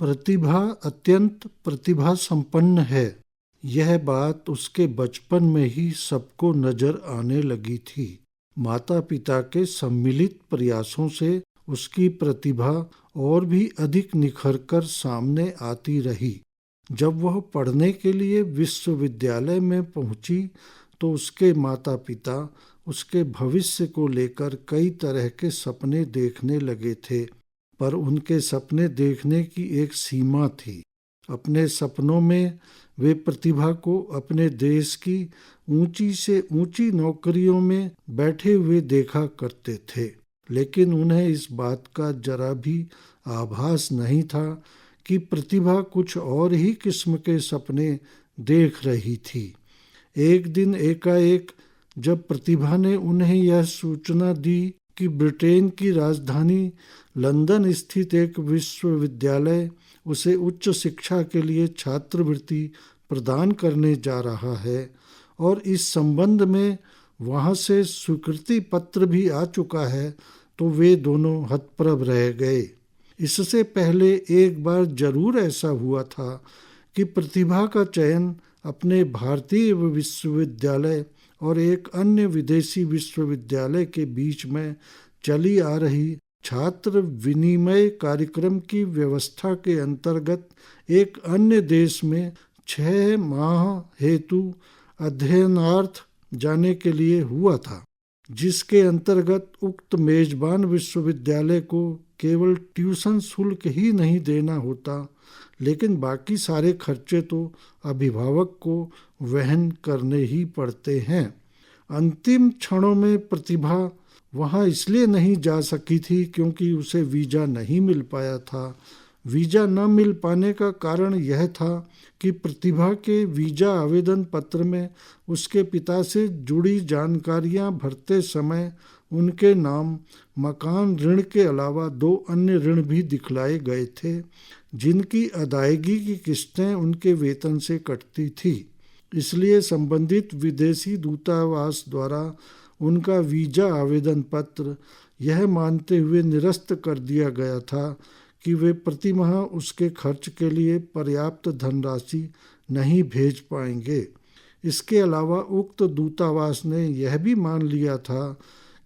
प्रतिभा अत्यंत प्रतिभा संपन्न है, यह बात उसके बचपन में ही सबको नजर आने लगी थी। माता पिता के सम्मिलित प्रयासों से उसकी प्रतिभा और भी अधिक निखरकर सामने आती रही। जब वह पढ़ने के लिए विश्वविद्यालय में पहुंची तो उसके माता पिता उसके भविष्य को लेकर कई तरह के सपने देखने लगे थे, पर उनके सपने देखने की एक सीमा थी। अपने सपनों में वे प्रतिभा को अपने देश की ऊंची से ऊंची नौकरियों में बैठे हुए देखा करते थे, लेकिन उन्हें इस बात का जरा भी आभास नहीं था कि प्रतिभा कुछ और ही किस्म के सपने देख रही थी। एक दिन एकाएक जब प्रतिभा ने उन्हें यह सूचना दी कि ब्रिटेन की राजधानी लंदन स्थित एक विश्वविद्यालय उसे उच्च शिक्षा के लिए छात्रवृत्ति प्रदान करने जा रहा है और इस संबंध में वहां से स्वीकृति पत्र भी आ चुका है, तो वे दोनों हतप्रभ रह गए। इससे पहले एक बार जरूर ऐसा हुआ था कि प्रतिभा का चयन अपने भारतीय विश्वविद्यालय और एक अन्य विदेशी विश्वविद्यालय के बीच में चली आ रही छात्र विनिमय कार्यक्रम की व्यवस्था के अंतर्गत एक अन्य देश में 6 माह हेतु अध्ययनार्थ जाने के लिए हुआ था, जिसके अंतर्गत उक्त मेजबान विश्वविद्यालय को केवल ट्यूशन शुल्क ही नहीं देना होता, लेकिन बाकी सारे खर्चे तो अभिभावक को वहन करने ही पड़ते हैं। अंतिम क्षणों में प्रतिभा वहां इसलिए नहीं जा सकी थी क्योंकि उसे वीजा नहीं मिल पाया था। वीजा न मिल पाने का कारण यह था कि प्रतिभा के वीजा आवेदन पत्र में उसके पिता से जुड़ी जानकारियां भरते समय उनके नाम, मकान ऋण के अलावा 2 अन्य ऋण भी दिखलाए गए थे, जिनकी अदायगी की किस्तें उनके वेतन से कटती थी। इसलिए संबंधित विदेशी दूतावास द्वारा उनका वीजा आवेदन पत्र यह मानते हुए निरस्त कर दिया गया था कि वे प्रतिमाह उसके खर्च के लिए पर्याप्त धनराशि नहीं भेज पाएंगे। इसके अलावा उक्त दूतावास ने यह भी मान लिया था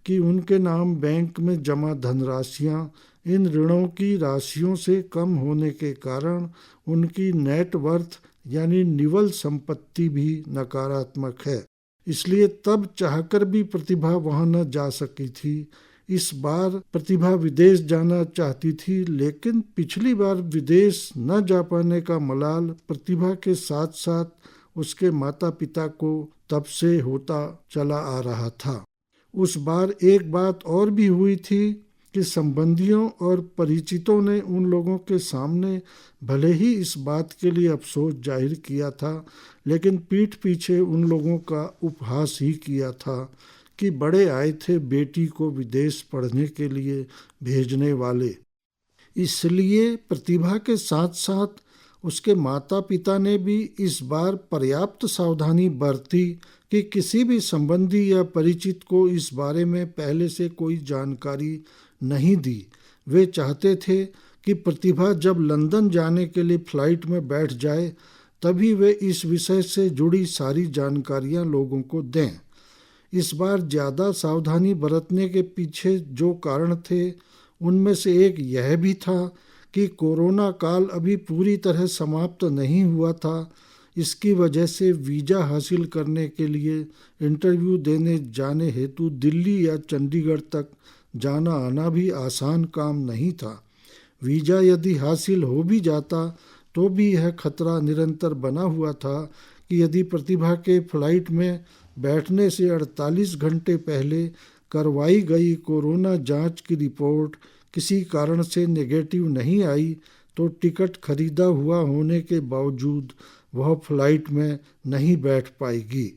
कि उनके नाम बैंक में जमा धनराशियां इन ऋणों की राशियों से कम होने के कारण उनकी नेट वर्थ यानी निवल संपत्ति भी नकारात्मक है। इसलिए तब चाहकर भी प्रतिभा वहां न जा सकी थी। इस बार प्रतिभा विदेश जाना चाहती थी, लेकिन पिछली बार विदेश न जा पाने का मलाल प्रतिभा के साथ साथ उसके माता पिता को तब से होता चला आ रहा था। उस बार एक बात और भी हुई थी कि संबंधियों और परिचितों ने उन लोगों के सामने भले ही इस बात के लिए अफसोस जाहिर किया था, लेकिन पीठ पीछे उन लोगों का उपहास ही किया था कि बड़े आए थे बेटी को विदेश पढ़ने के लिए भेजने वाले। इसलिए प्रतिभा के साथ साथ उसके माता पिता ने भी इस बार पर्याप्त सावधानी बरती कि किसी भी संबंधी या परिचित को इस बारे में पहले से कोई जानकारी नहीं दी। वे चाहते थे कि प्रतिभा जब लंदन जाने के लिए फ्लाइट में बैठ जाए तभी वे इस विषय से जुड़ी सारी जानकारियां लोगों को दें। इस बार ज़्यादा सावधानी बरतने के पीछे जो कारण थे उनमें से एक यह भी था कि कोरोना काल अभी पूरी तरह समाप्त नहीं हुआ था। इसकी वजह से वीज़ा हासिल करने के लिए इंटरव्यू देने जाने हेतु दिल्ली या चंडीगढ़ तक जाना आना भी आसान काम नहीं था। वीज़ा यदि हासिल हो भी जाता तो भी यह खतरा निरंतर बना हुआ था कि यदि प्रतिभा के फ्लाइट में बैठने से 48 घंटे पहले करवाई गई कोरोना जांच की रिपोर्ट किसी कारण से नेगेटिव नहीं आई तो टिकट खरीदा हुआ होने के बावजूद वह फ्लाइट में नहीं बैठ पाएगी।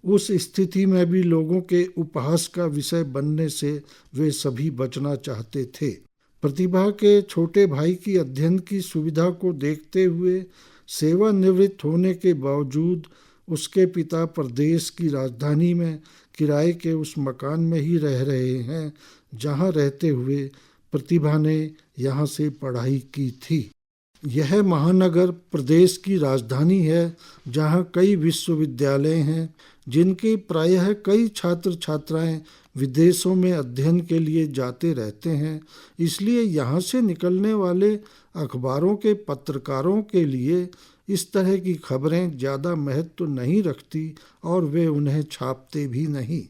उस स्थिति में भी लोगों के उपहास का विषय बनने से वे सभी बचना चाहते थे। प्रतिभा के छोटे भाई की अध्ययन की सुविधा को देखते हुए सेवानिवृत्त होने के बावजूद उसके पिता प्रदेश की राजधानी में किराए के उस मकान में ही रह रहे हैं जहां रहते हुए प्रतिभा ने यहाँ से पढ़ाई की थी। यह महानगर प्रदेश की राजधानी है, जहाँ कई विश्वविद्यालय हैं, जिनके प्रायः कई छात्र छात्राएं विदेशों में अध्ययन के लिए जाते रहते हैं। इसलिए यहाँ से निकलने वाले अखबारों के पत्रकारों के लिए इस तरह की खबरें ज़्यादा महत्व नहीं रखती और वे उन्हें छापते भी नहीं।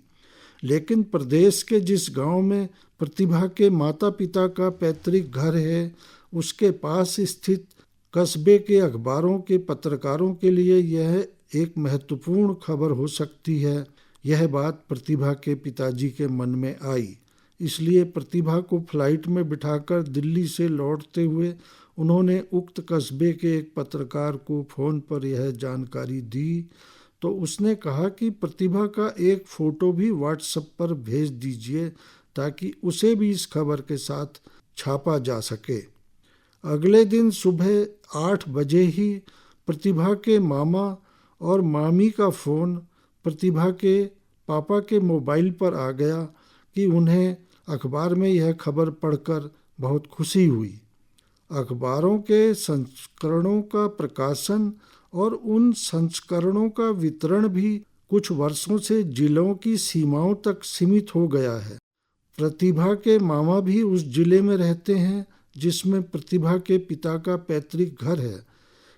लेकिन प्रदेश के जिस गांव में प्रतिभा के माता पिता का पैतृक घर है, उसके पास स्थित कस्बे के अखबारों के पत्रकारों के लिए यह एक महत्वपूर्ण खबर हो सकती है। यह बात प्रतिभा के पिताजी के मन में आई। इसलिए प्रतिभा को फ्लाइट में बिठाकर दिल्ली से लौटते हुए उन्होंने उक्त कस्बे के एक पत्रकार को फ़ोन पर यह जानकारी दी। तो उसने कहा कि प्रतिभा का एक फ़ोटो भी व्हाट्सएप पर भेज दीजिए, ताकि उसे भी इस खबर के साथ छापा जा सके। अगले दिन सुबह 8 बजे ही प्रतिभा के मामा और मामी का फ़ोन प्रतिभा के पापा के मोबाइल पर आ गया कि उन्हें अखबार में यह खबर पढ़कर बहुत खुशी हुई। अखबारों के संस्करणों का प्रकाशन और उन संस्करणों का वितरण भी कुछ वर्षों से जिलों की सीमाओं तक सीमित हो गया है। प्रतिभा के मामा भी उस जिले में रहते हैं जिसमें प्रतिभा के पिता का पैतृक घर है।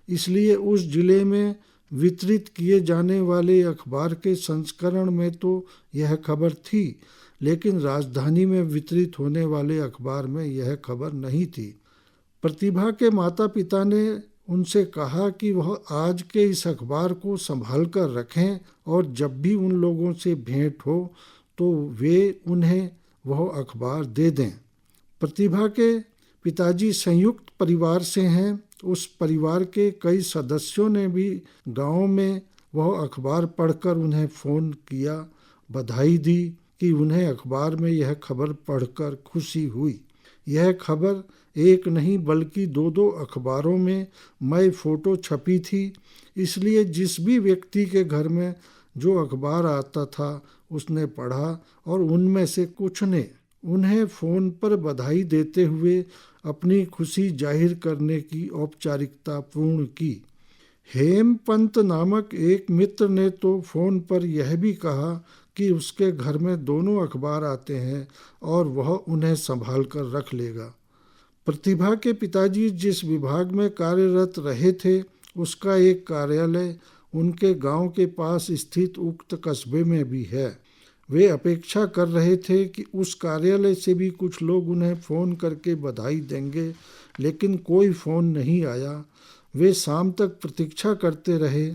इसलिए उस जिले में वितरित किए जाने वाले अखबार के संस्करण में तो यह खबर थी, लेकिन राजधानी में वितरित होने वाले अखबार में यह खबर नहीं थी। प्रतिभा के माता पिता ने उनसे कहा कि वह आज के इस अखबार को संभाल कर रखें और जब भी उन लोगों से भेंट हो तो वे उन्हें वह अखबार दे दें। प्रतिभा के पिताजी संयुक्त परिवार से हैं। उस परिवार के कई सदस्यों ने भी गांव में वह अखबार पढ़कर उन्हें फ़ोन किया, बधाई दी कि उन्हें अखबार में यह खबर पढ़कर खुशी हुई। यह खबर एक नहीं बल्कि 2-2 अखबारों में मैं फ़ोटो छपी थी। इसलिए जिस भी व्यक्ति के घर में जो अखबार आता था उसने पढ़ा और उनमें से कुछ ने उन्हें फ़ोन पर बधाई देते हुए अपनी खुशी जाहिर करने की औपचारिकता पूर्ण की। हेमपंत नामक एक मित्र ने तो फ़ोन पर यह भी कहा कि उसके घर में दोनों अखबार आते हैं और वह उन्हें संभाल कर रख लेगा। प्रतिभा के पिताजी जिस विभाग में कार्यरत रहे थे उसका एक कार्यालय उनके गांव के पास स्थित उक्त कस्बे में भी है। वे अपेक्षा कर रहे थे कि उस कार्यालय से भी कुछ लोग उन्हें फ़ोन करके बधाई देंगे, लेकिन कोई फ़ोन नहीं आया। वे शाम तक प्रतीक्षा करते रहे।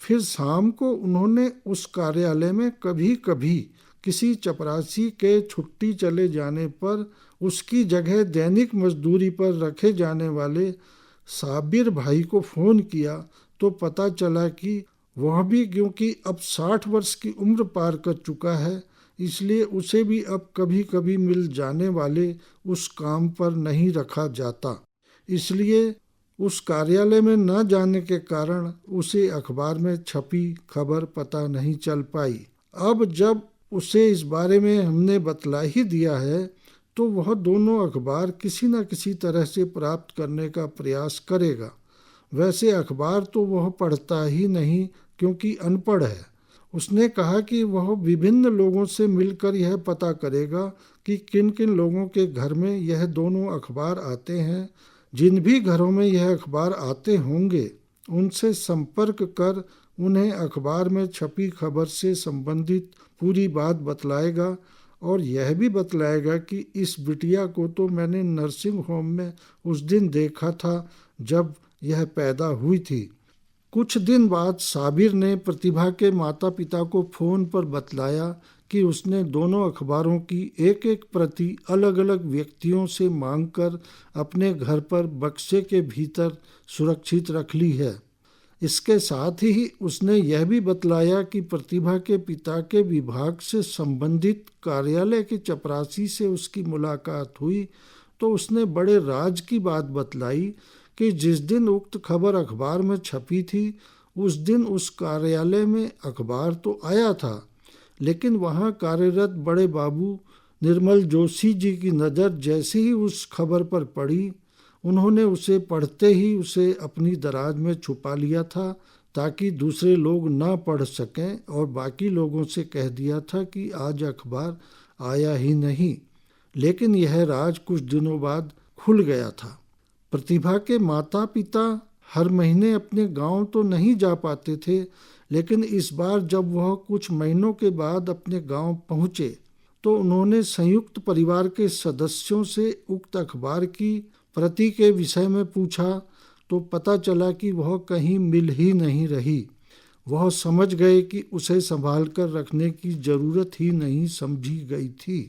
फिर शाम को उन्होंने उस कार्यालय में कभी कभी किसी चपरासी के छुट्टी चले जाने पर उसकी जगह दैनिक मजदूरी पर रखे जाने वाले साबिर भाई को फ़ोन किया तो पता चला कि वह भी क्योंकि अब 60 वर्ष की उम्र पार कर चुका है, इसलिए उसे भी अब कभी कभी मिल जाने वाले उस काम पर नहीं रखा जाता। इसलिए उस कार्यालय में न जाने के कारण उसे अखबार में छपी खबर पता नहीं चल पाई। अब जब उसे इस बारे में हमने बतला ही दिया है तो वह दोनों अखबार किसी न किसी तरह से प्राप्त करने का प्रयास करेगा। वैसे अखबार तो वह पढ़ता ही नहीं क्योंकि अनपढ़ है। उसने कहा कि वह विभिन्न लोगों से मिलकर यह पता करेगा कि किन किन लोगों के घर में यह दोनों अखबार आते हैं। जिन भी घरों में यह अखबार आते होंगे उनसे संपर्क कर उन्हें अखबार में छपी खबर से संबंधित पूरी बात बतलाएगा और यह भी बतलाएगा कि इस बिटिया को तो मैंने नर्सिंग होम में उस दिन देखा था जब यह पैदा हुई थी। कुछ दिन बाद साबिर ने प्रतिभा के माता पिता को फ़ोन पर बतलाया कि उसने दोनों अखबारों की एक एक प्रति अलग अलग व्यक्तियों से मांगकर अपने घर पर बक्से के भीतर सुरक्षित रख ली है। इसके साथ ही उसने यह भी बतलाया कि प्रतिभा के पिता के विभाग से संबंधित कार्यालय के चपरासी से उसकी मुलाकात हुई तो उसने बड़े राज की बात बतलाई कि जिस दिन उक्त खबर अखबार में छपी थी उस दिन उस कार्यालय में अखबार तो आया था, लेकिन वहाँ कार्यरत बड़े बाबू निर्मल जोशी जी की नज़र जैसे ही उस खबर पर पड़ी उन्होंने उसे पढ़ते ही उसे अपनी दराज में छुपा लिया था ताकि दूसरे लोग ना पढ़ सकें, और बाकी लोगों से कह दिया था कि आज अखबार आया ही नहीं। लेकिन यह राज कुछ दिनों बाद खुल गया था। प्रतिभा के माता पिता हर महीने अपने गांव तो नहीं जा पाते थे, लेकिन इस बार जब वह कुछ महीनों के बाद अपने गांव पहुंचे तो उन्होंने संयुक्त परिवार के सदस्यों से उक्त अखबार की प्रति के विषय में पूछा तो पता चला कि वह कहीं मिल ही नहीं रही। वह समझ गए कि उसे संभाल कर रखने की जरूरत ही नहीं समझी गई थी।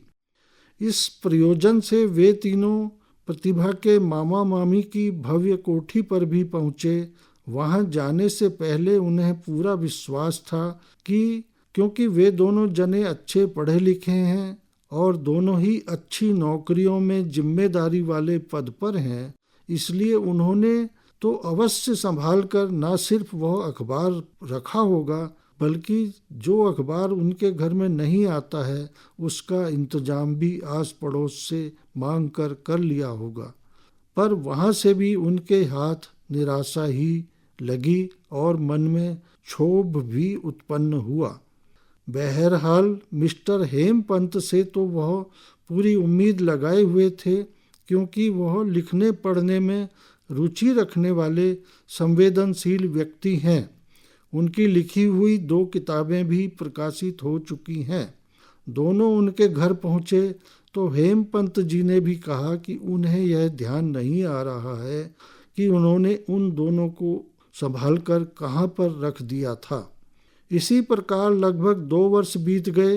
इस प्रयोजन से वे तीनों प्रतिभा के मामा मामी की भव्य कोठी पर भी पहुँचे। वहाँ जाने से पहले उन्हें पूरा विश्वास था कि क्योंकि वे दोनों जने अच्छे पढ़े लिखे हैं और दोनों ही अच्छी नौकरियों में जिम्मेदारी वाले पद पर हैं, इसलिए उन्होंने तो अवश्य संभाल कर न सिर्फ वह अखबार रखा होगा, बल्कि जो अखबार उनके घर में नहीं आता है उसका इंतजाम भी आस पड़ोस से मांग कर लिया होगा। पर वहाँ से भी उनके हाथ निराशा ही लगी और मन में क्षोभ भी उत्पन्न हुआ। बहरहाल मिस्टर हेमपंत से तो वह पूरी उम्मीद लगाए हुए थे, क्योंकि वह लिखने पढ़ने में रुचि रखने वाले संवेदनशील व्यक्ति हैं। उनकी लिखी हुई 2 किताबें भी प्रकाशित हो चुकी हैं। दोनों उनके घर पहुँचे तो हेमपंत जी ने भी कहा कि उन्हें यह ध्यान नहीं आ रहा है कि उन्होंने उन दोनों को संभाल कर कहाँ पर रख दिया था। इसी प्रकार लगभग 2 वर्ष बीत गए।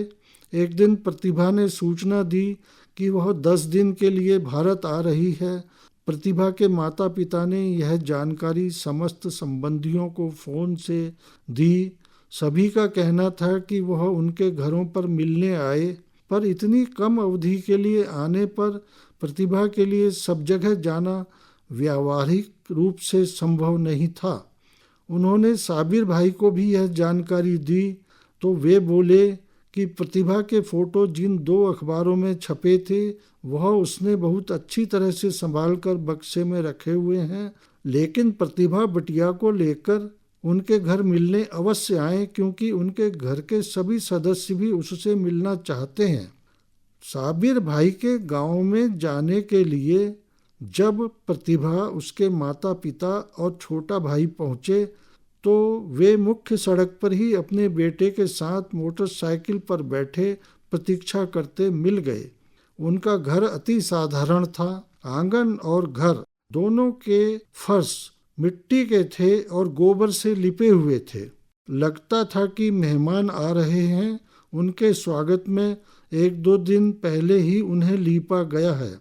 एक दिन प्रतिभा ने सूचना दी कि वह 10 दिन के लिए भारत आ रही है। प्रतिभा के माता पिता ने यह जानकारी समस्त संबंधियों को फोन से दी। सभी का कहना था कि वह उनके घरों पर मिलने आए, पर इतनी कम अवधि के लिए आने पर प्रतिभा के लिए सब जगह जाना व्यावहारिक रूप से संभव नहीं था। उन्होंने साबिर भाई को भी यह जानकारी दी तो वे बोले कि प्रतिभा के फोटो जिन 2 अखबारों में छपे थे वह उसने बहुत अच्छी तरह से संभाल कर बक्से में रखे हुए हैं, लेकिन प्रतिभा बिटिया को लेकर उनके घर मिलने अवश्य आए, क्योंकि उनके घर के सभी सदस्य भी उससे मिलना चाहते हैं। साबिर भाई के गांव में जाने के लिए जब प्रतिभा, उसके माता पिता और छोटा भाई पहुँचे तो वे मुख्य सड़क पर ही अपने बेटे के साथ मोटरसाइकिल पर बैठे प्रतीक्षा करते मिल गए। उनका घर अति साधारण था। आंगन और घर दोनों के फर्श मिट्टी के थे और गोबर से लिपे हुए थे। लगता था कि मेहमान आ रहे हैं। उनके स्वागत में 1-2 दिन पहले ही उन्हें लीपा गया है।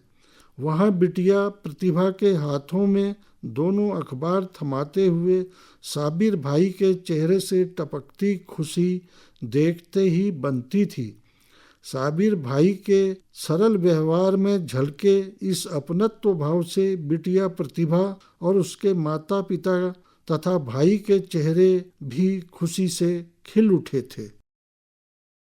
वहाँ बिटिया प्रतिभा के हाथों में दोनों अखबार थमाते हुए साबिर भाई के चेहरे से टपकती खुशी देखते ही बनती थी। साबिर भाई के सरल व्यवहार में झलके इस अपनत्व भाव से बिटिया प्रतिभा और उसके माता पिता तथा भाई के चेहरे भी खुशी से खिल उठे थे।